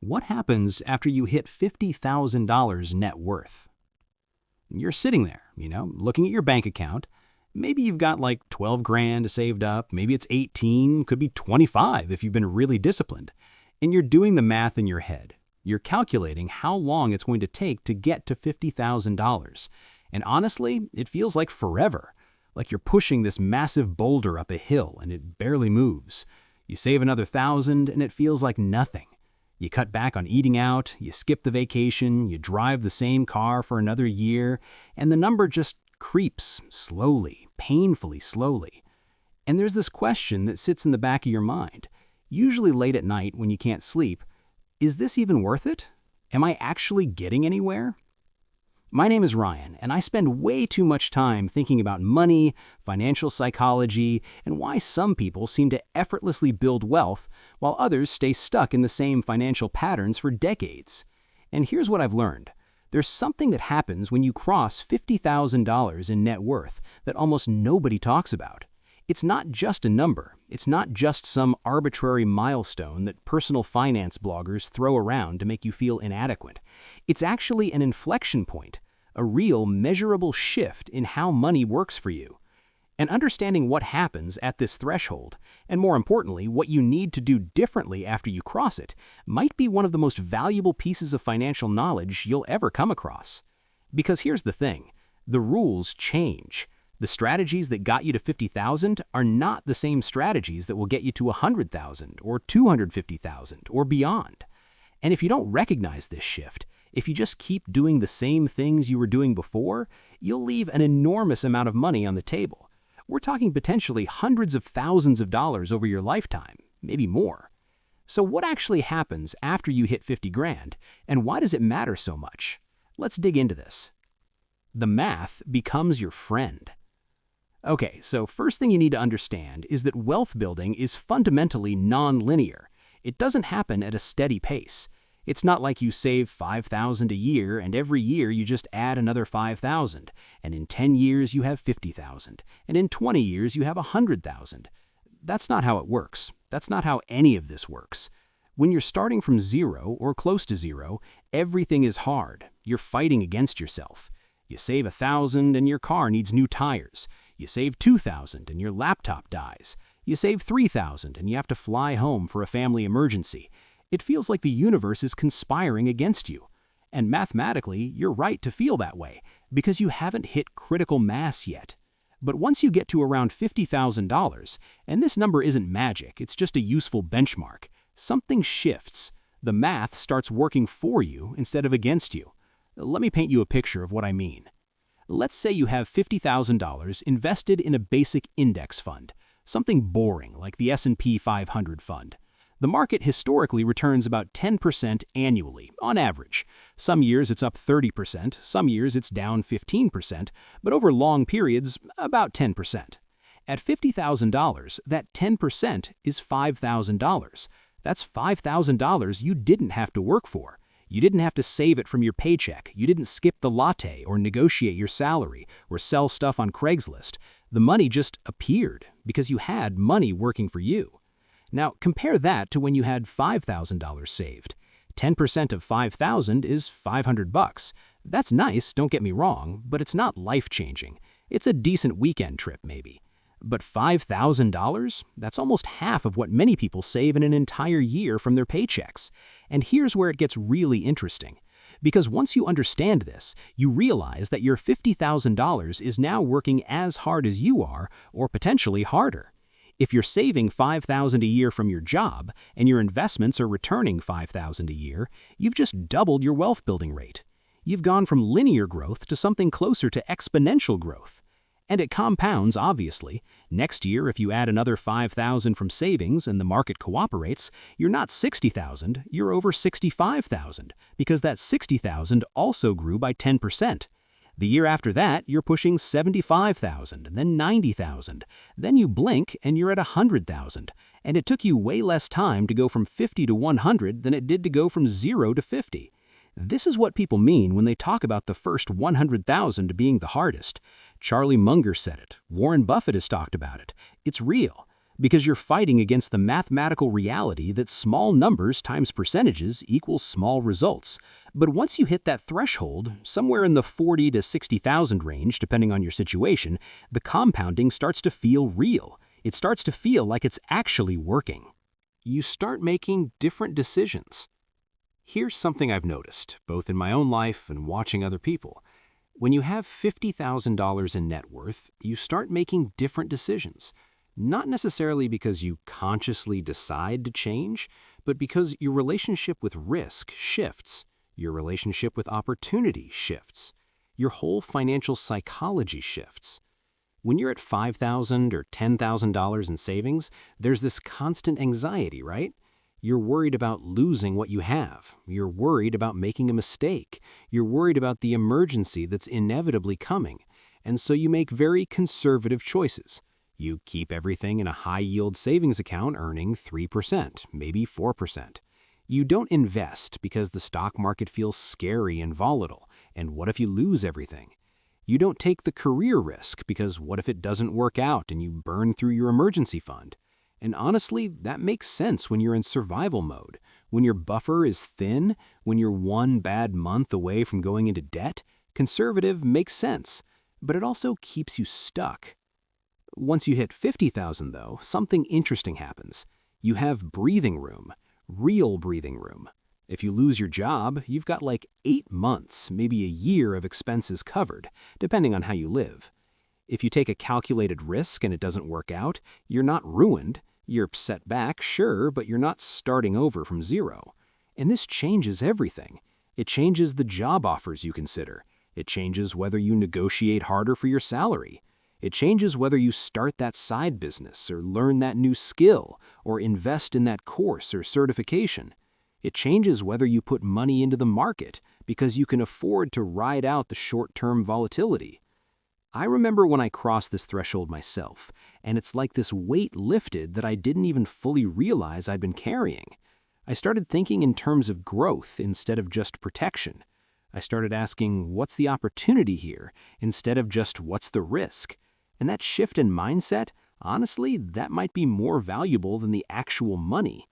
What happens after you hit $50,000 net worth? You're sitting there, looking at your bank account. Maybe you've got like 12 grand saved up. Maybe it's 18, could be 25 if you've been really disciplined. And you're doing the math in your head. You're calculating how long it's going to take to get to $50,000. And honestly, it feels like forever. Like you're pushing this massive boulder up a hill and it barely moves. You save another 1,000 and it feels like nothing. You cut back on eating out, you skip the vacation, you drive the same car for another year, and the number just creeps slowly, painfully slowly. And there's this question that sits in the back of your mind, usually late at night when you can't sleep. Is this even worth it? Am I actually getting anywhere? My name is Ryan, and I spend way too much time thinking about money, financial psychology, and why some people seem to effortlessly build wealth while others stay stuck in the same financial patterns for decades. And here's what I've learned. There's something that happens when you cross $50,000 in net worth that almost nobody talks about. It's not just a number. It's not just some arbitrary milestone that personal finance bloggers throw around to make you feel inadequate. It's actually an inflection point, a real measurable shift in how money works for you. And understanding what happens at this threshold, and more importantly, what you need to do differently after you cross it, might be one of the most valuable pieces of financial knowledge you'll ever come across. Because here's the thing, the rules change. The strategies that got you to 50,000 are not the same strategies that will get you to 100,000 or 250,000 or beyond. And if you don't recognize this shift, if you just keep doing the same things you were doing before, you'll leave an enormous amount of money on the table. We're talking potentially hundreds of thousands of dollars over your lifetime, maybe more. So what actually happens after you hit 50 grand, and why does it matter so much? Let's dig into this. The math becomes your friend. Okay, so first thing you need to understand is that wealth building is fundamentally non-linear. It doesn't happen at a steady pace. It's not like you save 5,000 a year and every year you just add another 5,000, and in 10 years you have 50,000, and in 20 years you have 100,000. That's not how it works. That's not how any of this works. When you're starting from zero or close to zero, everything is hard. You're fighting against yourself. You save 1,000 and your car needs new tires. You save 2,000 and your laptop dies. You save 3,000 and you have to fly home for a family emergency. It feels like the universe is conspiring against you. And mathematically, you're right to feel that way because you haven't hit critical mass yet. But once you get to around $50,000, and this number isn't magic, it's just a useful benchmark, something shifts. The math starts working for you instead of against you. Let me paint you a picture of what I mean. Let's say you have $50,000 invested in a basic index fund, something boring like the S&P 500 fund. The market historically returns about 10% annually, on average. Some years it's up 30%, some years it's down 15%, but over long periods, about 10%. At $50,000, that 10% is $5,000. That's $5,000 you didn't have to work for. You didn't have to save it from your paycheck. You didn't skip the latte or negotiate your salary or sell stuff on Craigslist. The money just appeared because you had money working for you. Now, compare that to when you had $5,000 saved. 10% of $5,000 is $500. That's nice, don't get me wrong, but it's not life-changing. It's a decent weekend trip, maybe. But $5,000? That's almost half of what many people save in an entire year from their paychecks. And here's where it gets really interesting. Because once you understand this, you realize that your $50,000 is now working as hard as you are, or potentially harder. If you're saving $5,000 a year from your job, and your investments are returning $5,000 a year, you've just doubled your wealth building rate. You've gone from linear growth to something closer to exponential growth. And it compounds, obviously. Next year, if you add another $5,000 from savings and the market cooperates, you're not $60,000, you're over $65,000, because that $60,000 also grew by 10%. The year after that, you're pushing $75,000, then $90,000. Then you blink and you're at $100,000. And it took you way less time to go from 50 to 100 than it did to go from 0 to 50. This is what people mean when they talk about the first 100,000 being the hardest. Charlie Munger said it. Warren Buffett has talked about it. It's real. because you're fighting against the mathematical reality that small numbers times percentages equals small results. But once you hit that threshold, somewhere in the 40 to 60,000 range, depending on your situation, the compounding starts to feel real. It starts to feel like it's actually working. You start making different decisions. Here's something I've noticed, both in my own life and watching other people. When you have $50,000 in net worth, you start making different decisions. Not necessarily because you consciously decide to change, but because your relationship with risk shifts. Your relationship with opportunity shifts. Your whole financial psychology shifts. When you're at $5,000 or $10,000 in savings, there's this constant anxiety, right? You're worried about losing what you have. You're worried about making a mistake. You're worried about the emergency that's inevitably coming. And so you make very conservative choices. You keep everything in a high-yield savings account earning 3%, maybe 4%. You don't invest because the stock market feels scary and volatile, and what if you lose everything? You don't take the career risk because what if it doesn't work out and you burn through your emergency fund? And honestly, that makes sense when you're in survival mode, when your buffer is thin, when you're one bad month away from going into debt. Conservative makes sense, but it also keeps you stuck. Once you hit 50,000 though, something interesting happens. You have breathing room, real breathing room. If you lose your job, you've got like 8 months, maybe a year of expenses covered, depending on how you live. If you take a calculated risk and it doesn't work out, you're not ruined. You're set back, sure, but you're not starting over from zero. And this changes everything. It changes the job offers you consider. It changes whether you negotiate harder for your salary. It changes whether you start that side business or learn that new skill or invest in that course or certification. It changes whether you put money into the market because you can afford to ride out the short-term volatility. I remember when I crossed this threshold myself, and it's like this weight lifted that I didn't even fully realize I'd been carrying. I started thinking in terms of growth instead of just protection. I started asking, what's the opportunity here, instead of just what's the risk? And that shift in mindset, honestly, that might be more valuable than the actual money.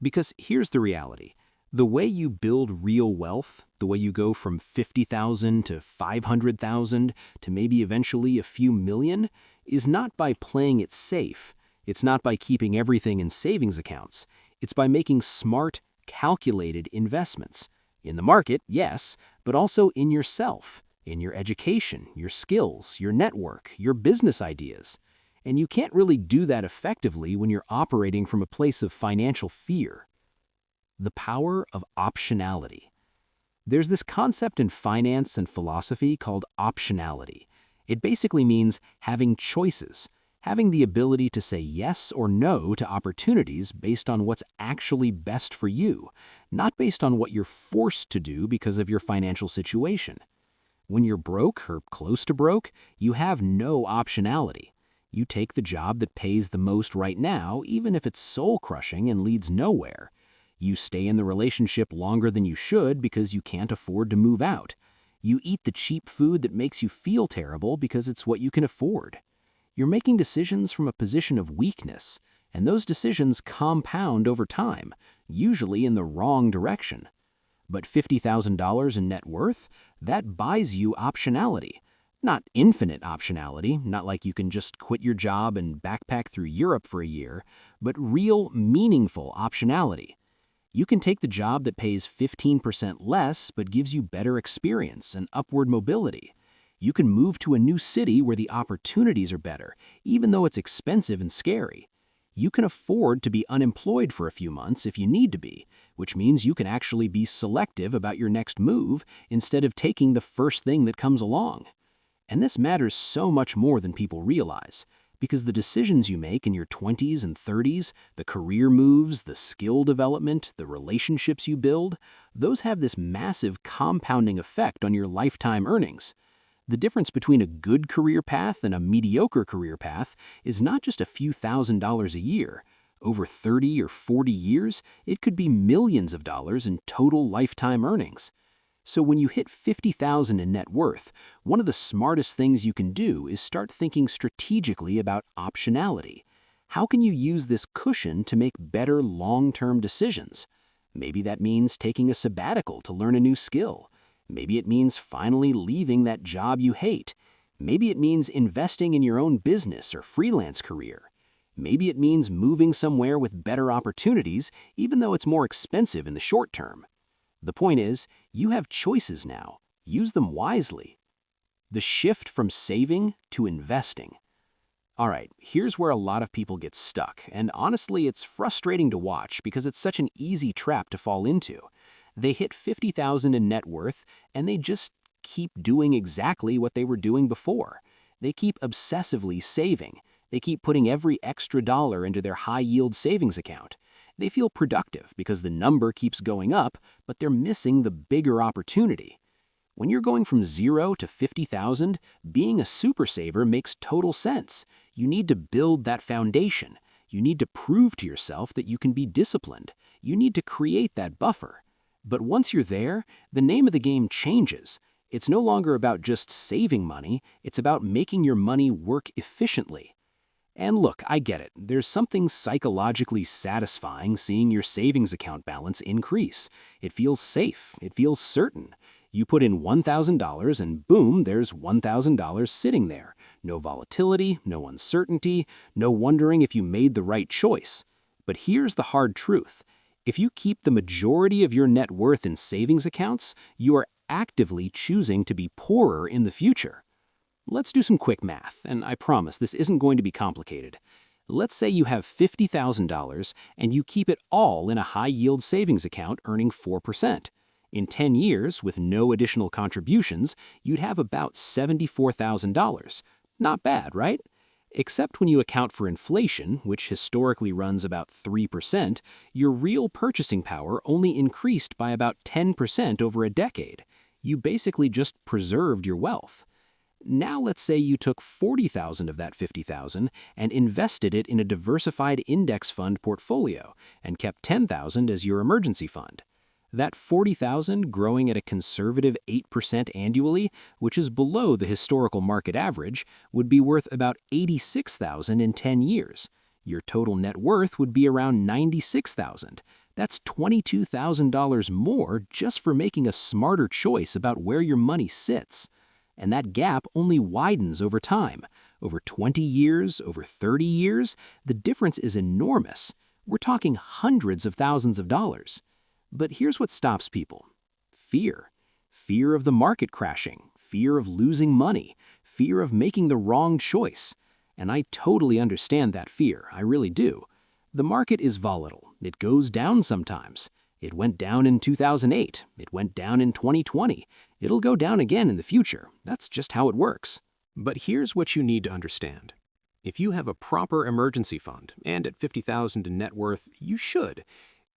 Because here's the reality. The way you build real wealth, the way you go from 50,000 to 500,000 to maybe eventually a few million, is not by playing it safe. It's not by keeping everything in savings accounts. It's by making smart, calculated investments. In the market, yes, but also in yourself, in your education, your skills, your network, your business ideas. And you can't really do that effectively when you're operating from a place of financial fear. The power of optionality. There's this concept in finance and philosophy called optionality. It basically means having choices, having the ability to say yes or no to opportunities based on what's actually best for you, not based on what you're forced to do because of your financial situation. When you're broke or close to broke, you have no optionality. You take the job that pays the most right now, even if it's soul-crushing and leads nowhere. You stay in the relationship longer than you should because you can't afford to move out. You eat the cheap food that makes you feel terrible because it's what you can afford. You're making decisions from a position of weakness, and those decisions compound over time, usually in the wrong direction. But $50,000 in net worth, that buys you optionality. Not infinite optionality, not like you can just quit your job and backpack through Europe for a year, but real, meaningful optionality. You can take the job that pays 15% less but gives you better experience and upward mobility. You can move to a new city where the opportunities are better, even though it's expensive and scary. You can afford to be unemployed for a few months if you need to be, which means you can actually be selective about your next move instead of taking the first thing that comes along. And this matters so much more than people realize, because the decisions you make in your 20s and 30s, the career moves, the skill development, the relationships you build, those have this massive compounding effect on your lifetime earnings. The difference between a good career path and a mediocre career path is not just a few $1,000s a year. Over 30 or 40 years, it could be millions of dollars in total lifetime earnings. So when you hit 50,000 in net worth, one of the smartest things you can do is start thinking strategically about optionality. How can you use this cushion to make better long-term decisions? Maybe that means taking a sabbatical to learn a new skill. Maybe it means finally leaving that job you hate. Maybe it means investing in your own business or freelance career. Maybe it means moving somewhere with better opportunities, even though it's more expensive in the short term. The point is, you have choices now. Use them wisely. The shift from saving to investing. All right, here's where a lot of people get stuck, and honestly, it's frustrating to watch because it's such an easy trap to fall into. They hit 50,000 in net worth, and they just keep doing exactly what they were doing before. They keep obsessively saving. They keep putting every extra dollar into their high-yield savings account. They feel productive because the number keeps going up, but they're missing the bigger opportunity. When you're going from 0 to 50,000, being a super saver makes total sense. You need to build that foundation. You need to prove to yourself that you can be disciplined. You need to create that buffer. But once you're there, the name of the game changes. It's no longer about just saving money, it's about making your money work efficiently. And look, I get it. There's something psychologically satisfying seeing your savings account balance increase. It feels safe. It feels certain. You put in $1,000 and boom, there's $1,000 sitting there. No volatility, no uncertainty, no wondering if you made the right choice. But here's the hard truth. If you keep the majority of your net worth in savings accounts, you are actively choosing to be poorer in the future. Let's do some quick math, and I promise this isn't going to be complicated. Let's say you have $50,000 and you keep it all in a high-yield savings account earning 4%. In 10 years, with no additional contributions, you'd have about $74,000. Not bad, right? Except when you account for inflation, which historically runs about 3%, your real purchasing power only increased by about 10% over a decade. You basically just preserved your wealth. Now let's say you took 40,000 of that 50,000 and invested it in a diversified index fund portfolio and kept 10,000 as your emergency fund. That 40,000 growing at a conservative 8% annually, which is below the historical market average, would be worth about 86,000 in 10 years. Your total net worth would be around 96,000. That's $22,000 more just for making a smarter choice about where your money sits. And that gap only widens over time. Over 20 years, over 30 years, the difference is enormous. We're talking hundreds of thousands of dollars. But here's what stops people. Fear. Fear of the market crashing, fear of losing money, fear of making the wrong choice. And I totally understand that fear, I really do. The market is volatile. It goes down sometimes. It went down in 2008. It went down in 2020. It'll go down again in the future. That's just how it works. But here's what you need to understand. If you have a proper emergency fund, and at 50,000 in net worth, you should.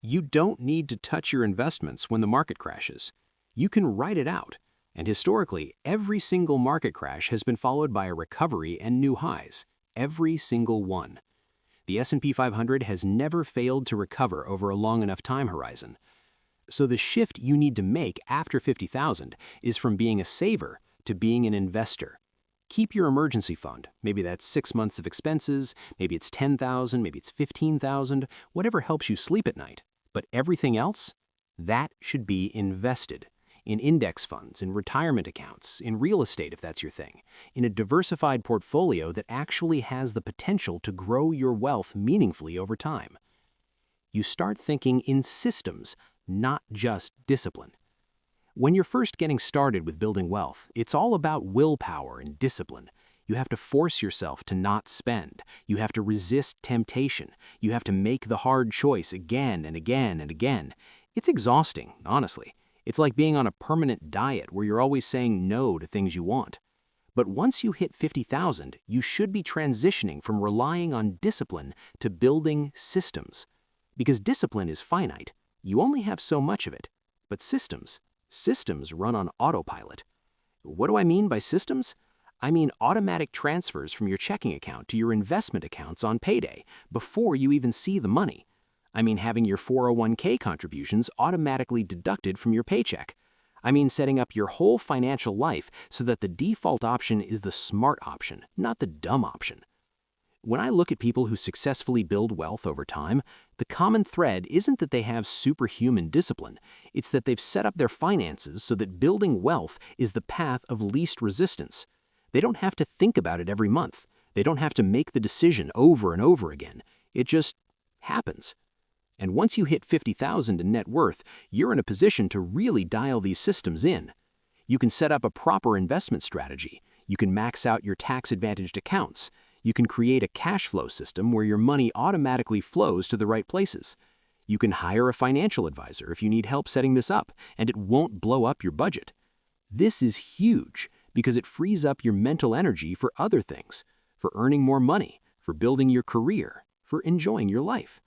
You don't need to touch your investments when the market crashes. You can ride it out. And historically, every single market crash has been followed by a recovery and new highs. Every single one. The S&P 500 has never failed to recover over a long enough time horizon. So the shift you need to make after 50,000 is from being a saver to being an investor. Keep your emergency fund. Maybe that's 6 months of expenses, maybe it's 10,000, maybe it's 15,000, whatever helps you sleep at night. But everything else, that should be invested. In index funds, in retirement accounts, in real estate if that's your thing, in a diversified portfolio that actually has the potential to grow your wealth meaningfully over time. You start thinking in systems, not just discipline. When you're first getting started with building wealth, it's all about willpower and discipline. You have to force yourself to not spend. You have to resist temptation. You have to make the hard choice again and again and again. It's exhausting, honestly. It's like being on a permanent diet where you're always saying no to things you want. But once you hit 50,000, you should be transitioning from relying on discipline to building systems. Because discipline is finite. You only have so much of it. But systems run on autopilot. What do I mean by systems? I mean automatic transfers from your checking account to your investment accounts on payday before you even see the money. I mean having your 401k contributions automatically deducted from your paycheck. I mean setting up your whole financial life so that the default option is the smart option, not the dumb option. When I look at people who successfully build wealth over time, the common thread isn't that they have superhuman discipline, it's that they've set up their finances so that building wealth is the path of least resistance. They don't have to think about it every month. They don't have to make the decision over and over again. It just happens. And once you hit 50,000 in net worth, you're in a position to really dial these systems in. You can set up a proper investment strategy. You can max out your tax-advantaged accounts. You can create a cash flow system where your money automatically flows to the right places. You can hire a financial advisor if you need help setting this up, and it won't blow up your budget. This is huge because it frees up your mental energy for other things, for earning more money, for building your career, for enjoying your life.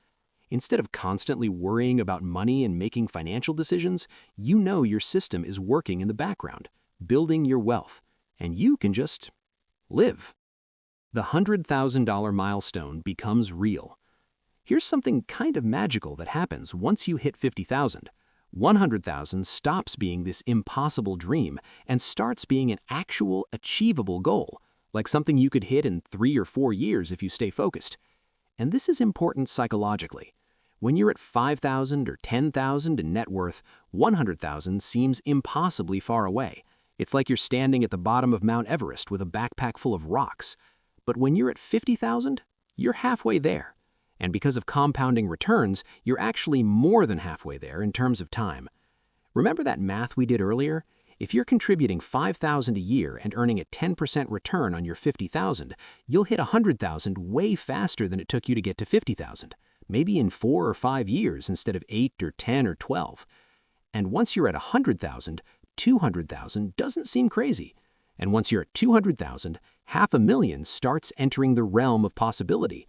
Instead of constantly worrying about money and making financial decisions, you know your system is working in the background, building your wealth, and you can just live. The $100,000 milestone becomes real. Here's something kind of magical that happens once you hit 50,000. 100,000 stops being this impossible dream and starts being an actual achievable goal, like something you could hit in 3 or 4 years if you stay focused. And this is important psychologically. When you're at 5,000 or 10,000 in net worth, 100,000 seems impossibly far away. It's like you're standing at the bottom of Mount Everest with a backpack full of rocks. But when you're at 50,000, you're halfway there. And because of compounding returns, you're actually more than halfway there in terms of time. Remember that math we did earlier? If you're contributing 5,000 a year and earning a 10% return on your 50,000, you'll hit 100,000 way faster than it took you to get to 50,000, maybe in 4 or 5 years instead of 8 or 10 or 12. And once you're at 100,000, 200,000 doesn't seem crazy. And once you're at 200,000, $500,000 starts entering the realm of possibility.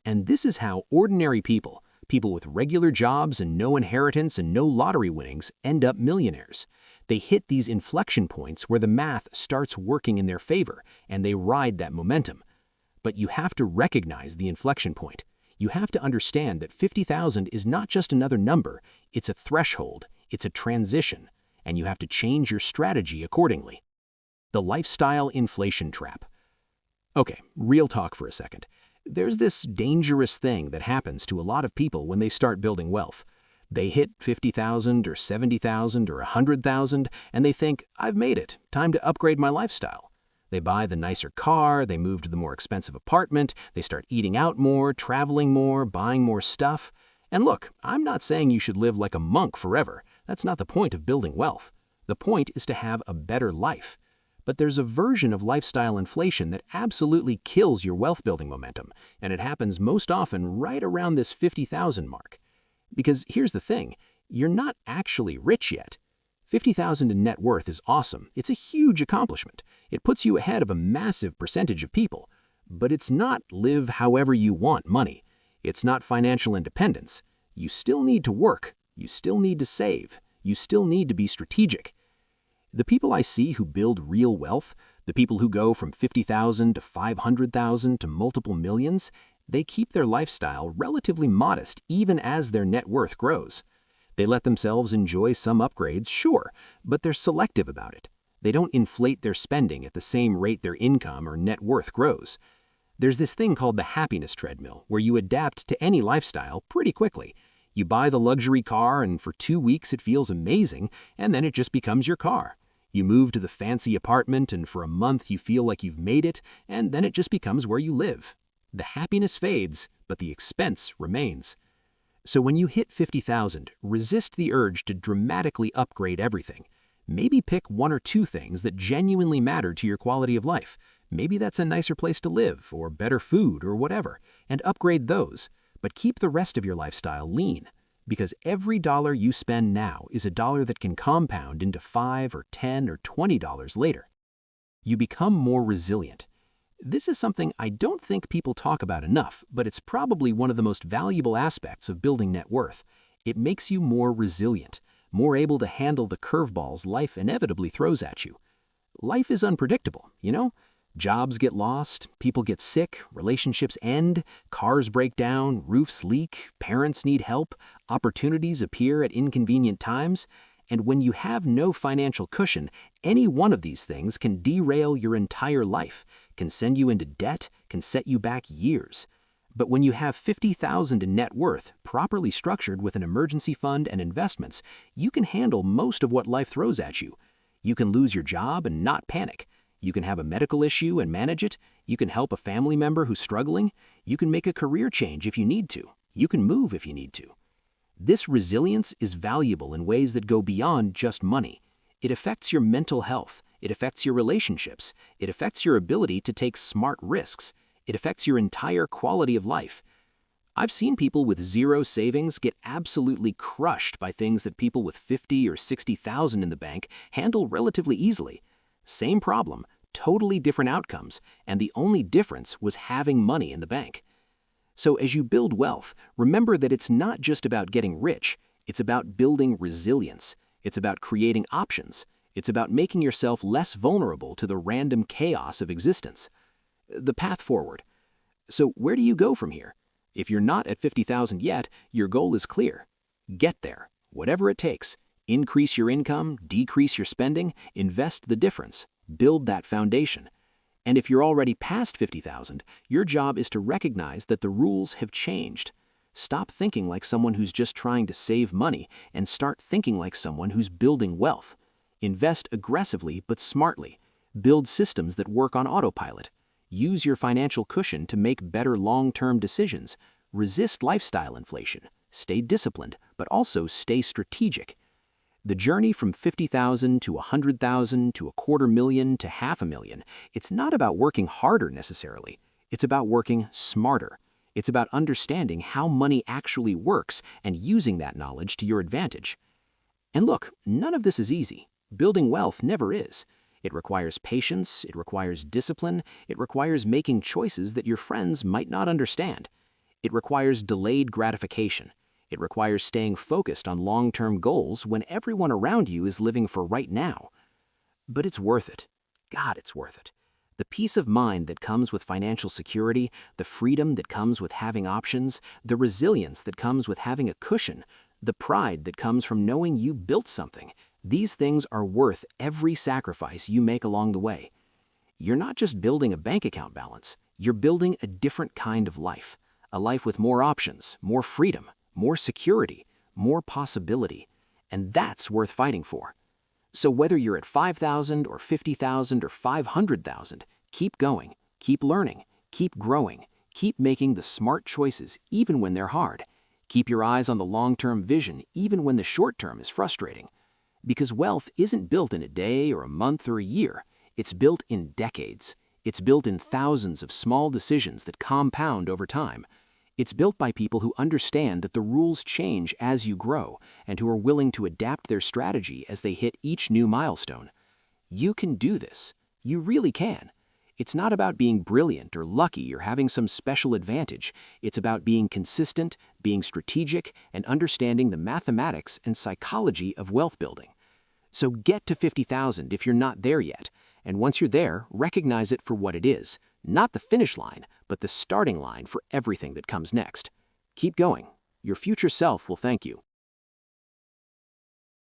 And this is how ordinary people, people with regular jobs and no inheritance and no lottery winnings, end up millionaires. They hit these inflection points where the math starts working in their favor, and they ride that momentum. But you have to recognize the inflection point. You have to understand that 50,000 is not just another number, it's a threshold, it's a transition, and you have to change your strategy accordingly. The lifestyle inflation trap. Okay, real talk for a second. There's this dangerous thing that happens to a lot of people when they start building wealth. They hit 50,000 or 70,000 or 100,000 and they think, I've made it, time to upgrade my lifestyle. They buy the nicer car, they move to the more expensive apartment, they start eating out more, traveling more, buying more stuff. And look, I'm not saying you should live like a monk forever. That's not the point of building wealth. The point is to have a better life. But there's a version of lifestyle inflation that absolutely kills your wealth building momentum, and it happens most often right around this 50,000 mark. Because here's the thing, you're not actually rich yet. 50,000 in net worth is awesome. It's a huge accomplishment. It puts you ahead of a massive percentage of people. But it's not live however you want money. It's not financial independence. You still need to work. You still need to save. You still need to be strategic. The people I see who build real wealth, the people who go from 50,000 to 500,000 to multiple millions, they keep their lifestyle relatively modest even as their net worth grows. They let themselves enjoy some upgrades, sure, but they're selective about it. They don't inflate their spending at the same rate their income or net worth grows. There's this thing called the happiness treadmill, where you adapt to any lifestyle pretty quickly. You buy the luxury car, and for 2 weeks it feels amazing, and then it just becomes your car. You move to the fancy apartment, and for a month you feel like you've made it, and then it just becomes where you live. The happiness fades, but the expense remains. So when you hit 50,000, resist the urge to dramatically upgrade everything. Maybe pick 1 or 2 things that genuinely matter to your quality of life. Maybe that's a nicer place to live, or better food, or whatever, and upgrade those. But keep the rest of your lifestyle lean, because every dollar you spend now is a dollar that can compound into $5 or $10 or $20 later. You become more resilient. This is something I don't think people talk about enough, but it's probably one of the most valuable aspects of building net worth. It makes you more resilient, more able to handle the curveballs life inevitably throws at you. Life is unpredictable, you know? Jobs get lost, people get sick, relationships end, cars break down, roofs leak, parents need help, opportunities appear at inconvenient times, and when you have no financial cushion, any one of these things can derail your entire life, can send you into debt, can set you back years. But when you have $50,000 in net worth, properly structured with an emergency fund and investments, you can handle most of what life throws at you. You can lose your job and not panic. You can have a medical issue and manage it. You can help a family member who's struggling. You can make a career change if you need to. You can move if you need to. This resilience is valuable in ways that go beyond just money. It affects your mental health. It affects your relationships. It affects your ability to take smart risks. It affects your entire quality of life. I've seen people with zero savings get absolutely crushed by things that people with 50 or 60,000 in the bank handle relatively easily. Same problem, totally different outcomes, and the only difference was having money in the bank. So as you build wealth, remember that it's not just about getting rich, it's about building resilience. It's about creating options. It's about making yourself less vulnerable to the random chaos of existence. The path forward. So where do you go from here? If you're not at 50,000 yet, your goal is clear. Get there, whatever it takes. Increase your income, decrease your spending, invest the difference, build that foundation. And if you're already past 50,000, your job is to recognize that the rules have changed. Stop thinking like someone who's just trying to save money and start thinking like someone who's building wealth. Invest aggressively but smartly. Build systems that work on autopilot. Use your financial cushion to make better long-term decisions. Resist lifestyle inflation. Stay disciplined, but also stay strategic. The journey from 50,000 to 100,000 to $250,000 to $500,000, it's not about working harder necessarily. It's about working smarter. It's about understanding how money actually works and using that knowledge to your advantage. And look, none of this is easy. Building wealth never is. It requires patience, it requires discipline, it requires making choices that your friends might not understand. It requires delayed gratification. It requires staying focused on long-term goals when everyone around you is living for right now. But it's worth it. God, it's worth it. The peace of mind that comes with financial security, the freedom that comes with having options, the resilience that comes with having a cushion, the pride that comes from knowing you built something, these things are worth every sacrifice you make along the way. You're not just building a bank account balance, you're building a different kind of life. A life with more options, more freedom, more security, more possibility. And that's worth fighting for. So whether you're at 5,000 or 50,000 or 500,000, keep going, keep learning, keep growing, keep making the smart choices even when they're hard. Keep your eyes on the long-term vision even when the short-term is frustrating. Because wealth isn't built in a day or a month or a year. It's built in decades. It's built in thousands of small decisions that compound over time. It's built by people who understand that the rules change as you grow and who are willing to adapt their strategy as they hit each new milestone. You can do this. You really can. It's not about being brilliant or lucky or having some special advantage. It's about being consistent, being strategic, and understanding the mathematics and psychology of wealth building. So get to 50,000 if you're not there yet. And once you're there, recognize it for what it is. Not the finish line, but the starting line for everything that comes next. Keep going. Your future self will thank you.